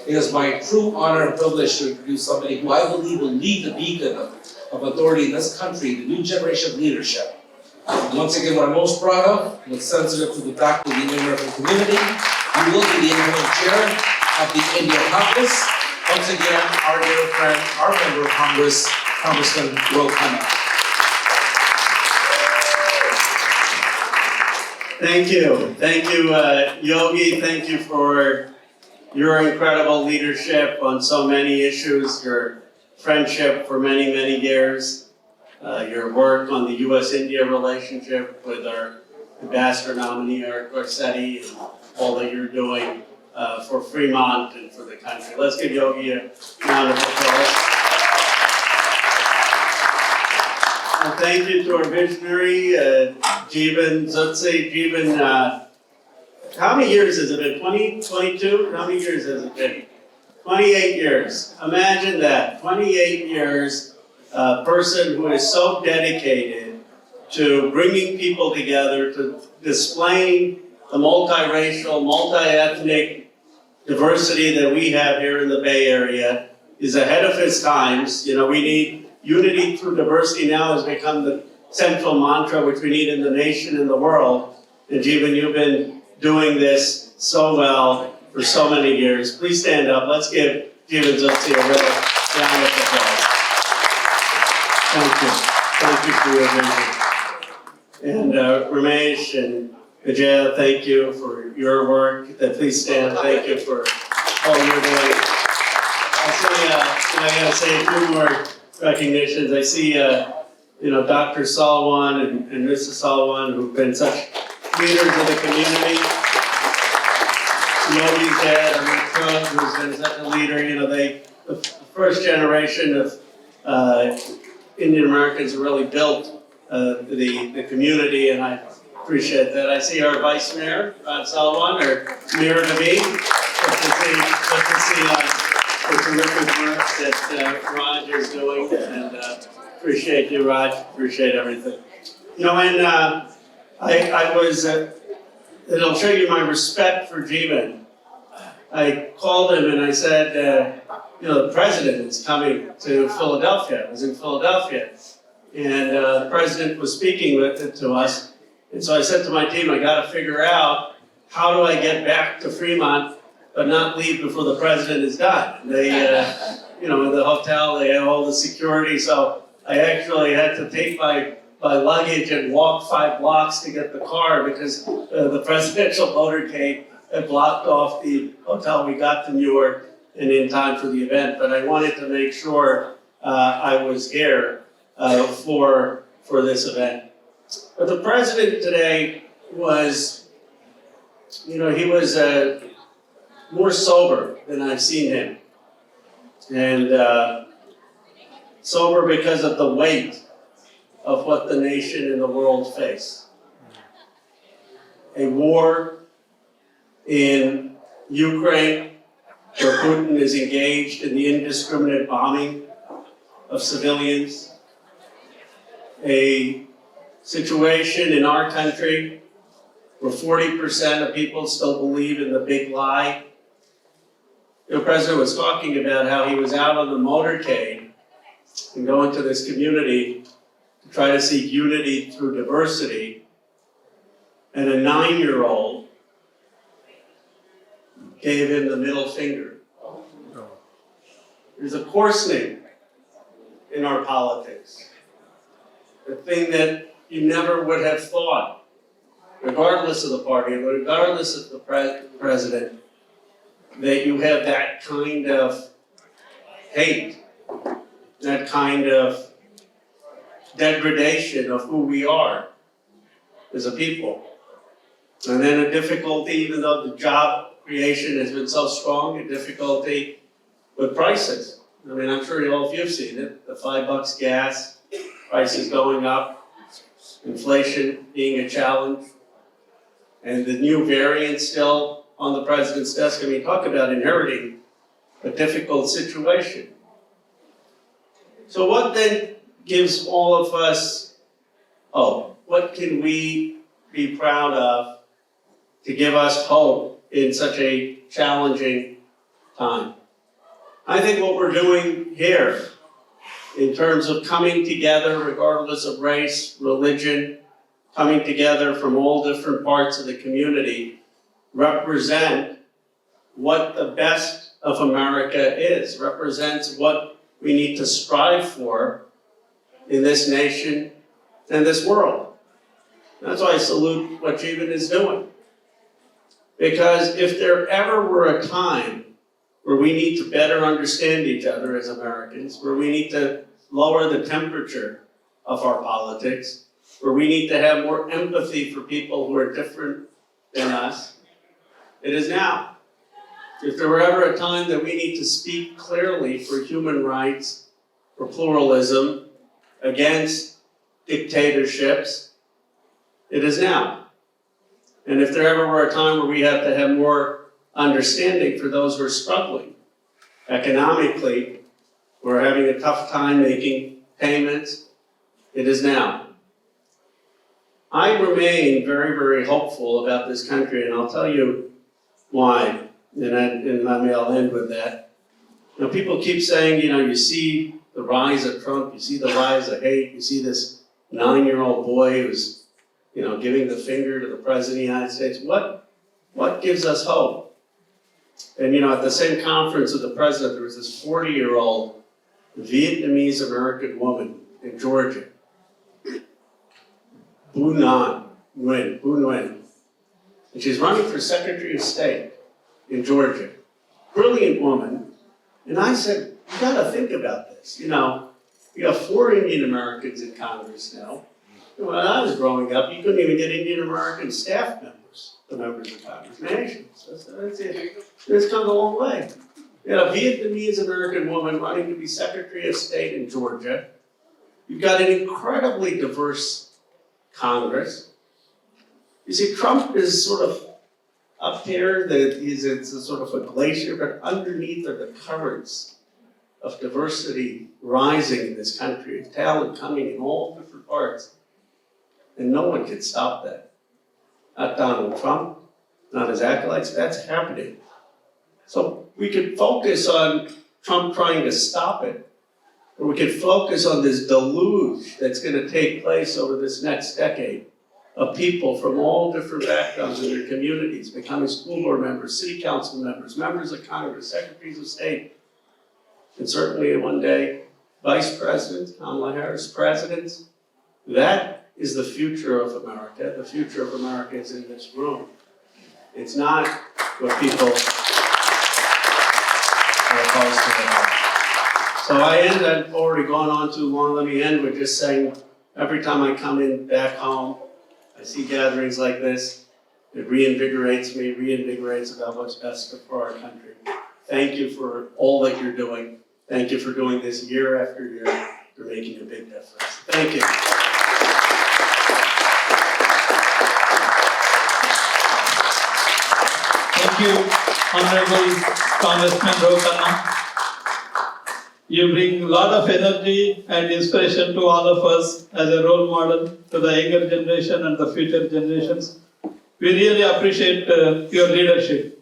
It is my true honor and privilege to introduce somebody who I believe will lead the beacon of authority in this country, the new generation of leadership. Once again, what I'm most proud of, and it's sensitive to the fact of the Indian American community, you will be the incoming chair of the India Caucus. Once again, our dear friend, our member of Congress, Congressman Khanna. Thank you, Yogi. Thank you for your incredible leadership on so many issues, your friendship for many, many years, your work on the U.S.-India relationship with our ambassador nominee, Eric Garcetti, and all that you're doing for Fremont and for the country. Let's give Yogi a round of applause. And thank you to our visionary, Jeevan Zutse. Jeevan, how many years has it been? 20, 22? How many years has it been? 28 years. Imagine that, 28 years, a person who is so dedicated to bringing people together, to displaying the multiracial, multi-ethnic diversity that we have here in the Bay Area, is ahead of his times. You know, we need unity through diversity now has become the central mantra which we need in the nation and the world. And Jeevan, you've been doing this so well for so many years. Please stand up. Let's give Jeevan Zutse a real round of applause. Thank you. Thank you for your vision. And Ramesh and Vijaya, thank you for your work. Please stand. Thank you for all you're doing. I gotta say a few more recognitions. I see, Dr. Salwan and Mrs. Salwan, who've been such leaders of the community. Yogi's dad, Amit Krug, who's been such a leader. The first generation of Indian Americans who really built the community, and I appreciate that. I see our Vice Mayor, Raj Salwan, or Mayor Naveed. Good to see the terrific work that Raj is doing, and appreciate you, Raj. Appreciate everything. And I was, it'll show you my respect for Jeevan. I called him and I said, the president is coming to Philadelphia. I was in Philadelphia. And the president was speaking to us. And so I said to my team, I got to figure out how do I get back to Fremont but not leave before the president is done. They, in the hotel, they have all the security. So I actually had to take my luggage and walk 5 blocks to get the car because the presidential motorcade had blocked off the hotel. We got to Newark and in time for the event, but I wanted to make sure I was here for this event. But the president today was, he was more sober than I've seen him. And sober because of the weight of what the nation and the world face. A war in Ukraine, where Putin is engaged in the indiscriminate bombing of civilians. A situation in our country where 40% of people still believe in the big lie. The president was talking about how he was out on the motorcade and going to this community to try to seek unity through diversity. And a 9-year-old gave him the middle finger. There's a coarsening in our politics. The thing that you never would have thought, regardless of the party, regardless of the president, that you have that kind of hate, that kind of degradation of who we are as a people. And then a difficulty, even though the job creation has been so strong, a difficulty with prices. I mean, I'm sure all of you have seen it, the $5 gas, prices going up, inflation being a challenge, and the new variant still on the president's desk. I mean, talk about inheriting a difficult situation. So what then gives all of us hope? What can we be proud of to give us hope in such a challenging time. I think what we're doing here, in terms of coming together regardless of race, religion, coming together from all different parts of the community, represent what the best of America is, represents what we need to strive for in this nation and this world. That's why I salute what Jeevan is doing. Because if there ever were a time where we need to better understand each other as Americans, where we need to lower the temperature of our politics, where we need to have more empathy for people who are different than us, it is now. If there were ever a time that we need to speak clearly for human rights, for pluralism, against dictatorships, it is now. And if there ever were a time where we have to have more understanding for those who are struggling economically, who are having a tough time making payments, it is now. I remain very, very hopeful about this country, and I'll tell you why, and I'll end with that. You know, people keep saying, you see the rise of Trump, you see the rise of hate, you see this 9-year-old boy who's, giving the finger to the President of the United States. What gives us hope? And, at the same conference with the President, there was this 40-year-old Vietnamese American woman in Georgia, Bun Nguyen. And she's running for Secretary of State in Georgia. Brilliant woman. And I said, you gotta think about this. We have 4 Indian Americans in Congress now. When I was growing up, you couldn't even get Indian American staff members, the members of Congress, nations. It's come a long way. A Vietnamese American woman running to be Secretary of State in Georgia. You've got an incredibly diverse Congress. You see, Trump is sort of up here, it's a sort of a glacier, but underneath are the currents of diversity rising in this country, of talent coming in all different parts. And no one can stop that. Not Donald Trump, not his acolytes, that's happening. So we could focus on Trump trying to stop it, or we could focus on this deluge that's going to take place over this next decade of people from all different backgrounds in their communities becoming school board members, city council members, members of Congress, secretaries of state, and certainly one day, vice presidents, Kamala Harris, presidents. That is the future of America. The future of America is in this room. It's not what people are opposed to. So I've already gone on too long. Let me end with just saying, every time I come in back home, I see gatherings like this. It reinvigorates me, reinvigorates about what's best for our country. Thank you for all that you're doing. Thank you for doing this year after year. You're making a big difference. Thank you. Thank you, Honorable Congressman Khanna. You bring a lot of energy and inspiration to all of us as a role model to the younger generation and the future generations. We really appreciate your leadership.